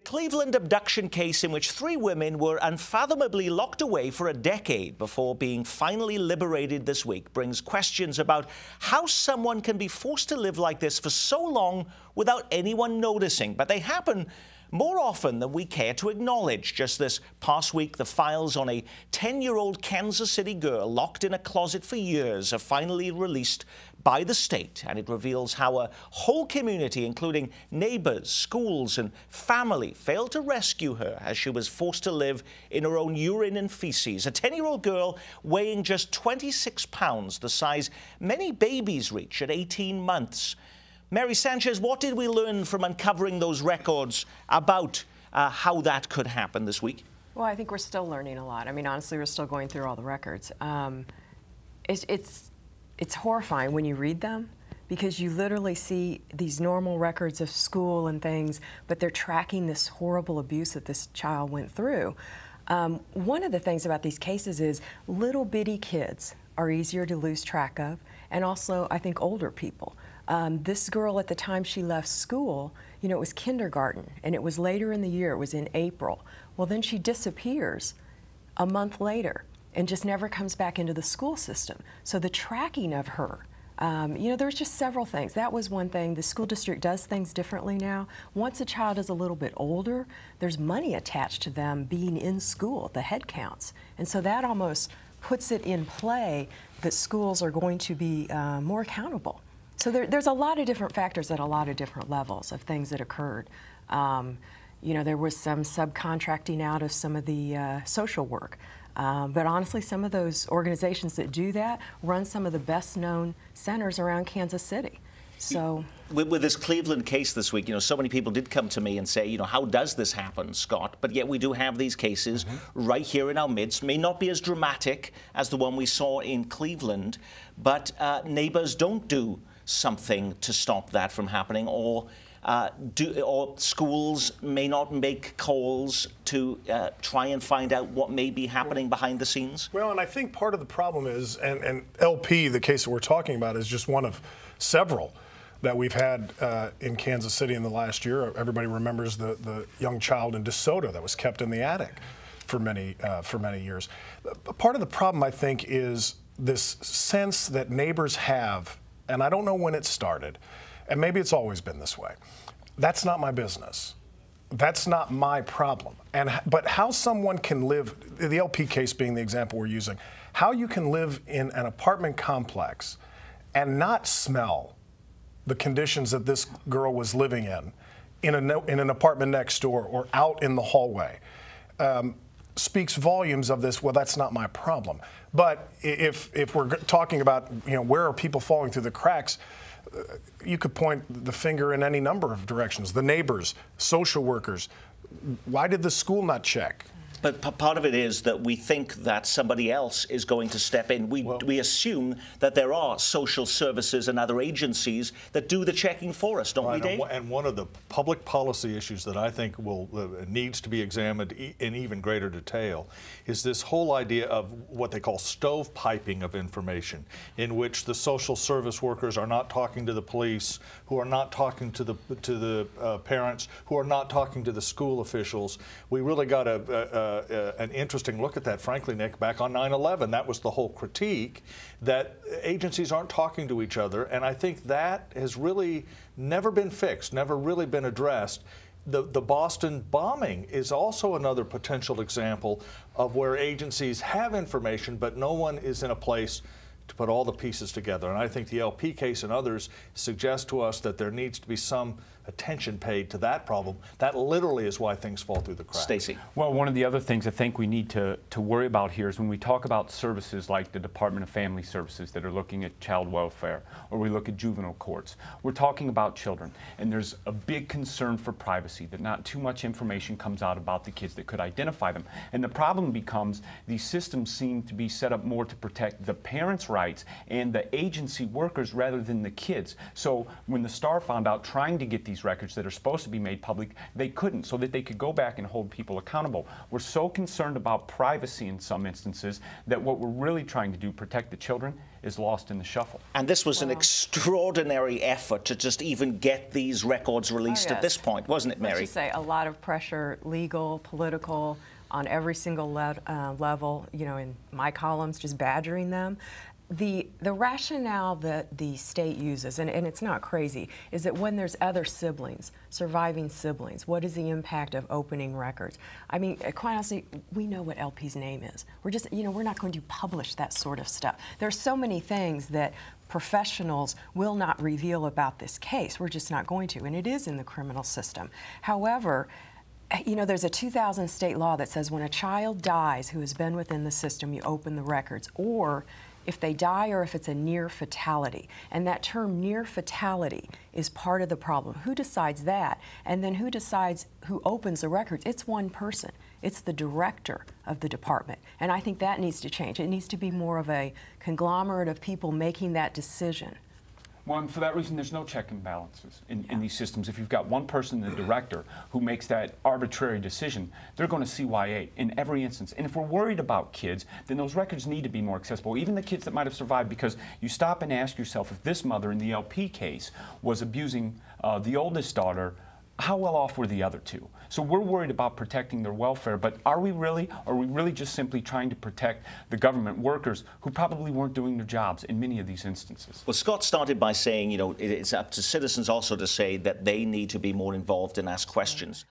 Cleveland abduction case in which 3 women were unfathomably locked away for a decade before being finally liberated this week brings questions about how someone can be forced to live like this for so long without anyone noticing. But they happen more often than we care to acknowledge. Just this past week, the files on a 10-year-old Kansas City girl locked in a closet for years are finally released by the state, and it reveals how a whole community, including neighbors, schools, and family, failed to rescue her as she was forced to live in her own urine and feces. A 10-year-old girl weighing just 26 pounds, the size many babies reach at 18 months. Mary Sanchez, what did we learn from uncovering those records about how that could happen this week? Well, I think we're still learning a lot. I mean, honestly, we're still going through all the records. It's horrifying when you read them, because you literally see these normal records of school and things, but they're tracking this horrible abuse that this child went through. One of the things about these cases is little bitty kids are easier to lose track of, and also, I think, older people. This girl, at the time she left school, you know, it was kindergarten, and it was later in the year, it was in April. Well, then she disappears a month later and just never comes back into the school system. So the tracking of her, you know, there's just several things. That was one thing. The school district does things differently now. Once a child is a little bit older, there's money attached to them being in school, the head counts. And so that almost puts it in play that schools are going to be more accountable. So there's a lot of different factors at a lot of different levels of things that occurred. You know, there was some subcontracting out of some of the social work. But honestly, some of those organizations that do that run some of the best-known centers around Kansas City. So, with this Cleveland case this week, you know, so many people did come to me and say, you know, how does this happen, Scott? But yet we do have these cases right here in our midst. May not be as dramatic as the one we saw in Cleveland, but neighbors don't do something to stop that from happening, or schools may not make calls to try and find out what may be happening behind the scenes? Well, and I think part of the problem is, and LP, the case that we're talking about, is just one of several that we've had in Kansas City in the last year. Everybody remembers the young child in DeSoto that was kept in the attic for many years. Part of the problem, I think, is this sense that neighbors have, and I don't know when it started, and maybe it's always been this way. That's not my business. That's not my problem. But how someone can live, the LP case being the example we're using, how you can live in an apartment complex and not smell the conditions that this girl was living in an apartment next door or out in the hallway, speaks volumes of this, well, that's not my problem. But if we're talking about, you know, where are people falling through the cracks, you could point the finger in any number of directions. The neighbors, social workers. Why did the school not check? But part of it is that we think that somebody else is going to step in. We assume that there are social services and other agencies that do the checking for us, don't we, Dave? And one of the public policy issues that I think needs to be examined in even greater detail is this whole idea of what they call stovepiping of information, in which the social service workers are not talking to the police, who are not talking to the parents, who are not talking to the school officials. We really got an interesting look at that, frankly, Nick, back on 9/11. That was the whole critique, that agencies aren't talking to each other, and I think that has really never been fixed, never really been addressed. The Boston bombing is also another potential example of where agencies have information, but no one is in a place to put all the pieces together. And I think the LP case and others suggest to us that there needs to be some attention paid to that problem. That literally is why things fall through the cracks. Stacey. Well, one of the other things I think we need to worry about here is when we talk about services like the Department of Family Services that are looking at child welfare, or we look at juvenile courts, we're talking about children. And there's a big concern for privacy, that not too much information comes out about the kids that could identify them. And the problem becomes these systems seem to be set up more to protect the parents' rights and the agency workers rather than the kids. So when the Star found out trying to get these these records that are supposed to be made public, they couldn't, so that they could go back and hold people accountable. We're so concerned about privacy in some instances that what we're really trying to do, protect the children, is lost in the shuffle. And this was an extraordinary effort to just even get these records released at this point, wasn't it, Mary? Let's just say a lot of pressure, legal, political, on every single level, you know, in my columns, just badgering them. The rationale that the state uses, and it's not crazy, is that when there's other siblings, surviving siblings, what is the impact of opening records? I mean, quite honestly, we know what LP's name is. We're just, you know, we're not going to publish that sort of stuff. There's so many things that professionals will not reveal about this case. We're just not going to, and it is in the criminal system. However, you know, there's a 2000 state law that says when a child dies who has been within the system, you open the records, or if they die or if it's a near fatality. And that term near fatality is part of the problem. Who decides that? And then who decides who opens the records? It's one person. It's the director of the department. And I think that needs to change. It needs to be more of a conglomerate of people making that decision. Well, and for that reason, there's no check and balances in these systems. If you've got one person, the director, who makes that arbitrary decision, they're going to CYA in every instance. And if we're worried about kids, then those records need to be more accessible, even the kids that might have survived, because you stop and ask yourself, if this mother in the LP case was abusing the oldest daughter, how well off were the other two? So we're worried about protecting their welfare, but are we really just simply trying to protect the government workers who probably weren't doing their jobs in many of these instances? Well, Scott started by saying, you know, it's up to citizens also to say that they need to be more involved and ask questions.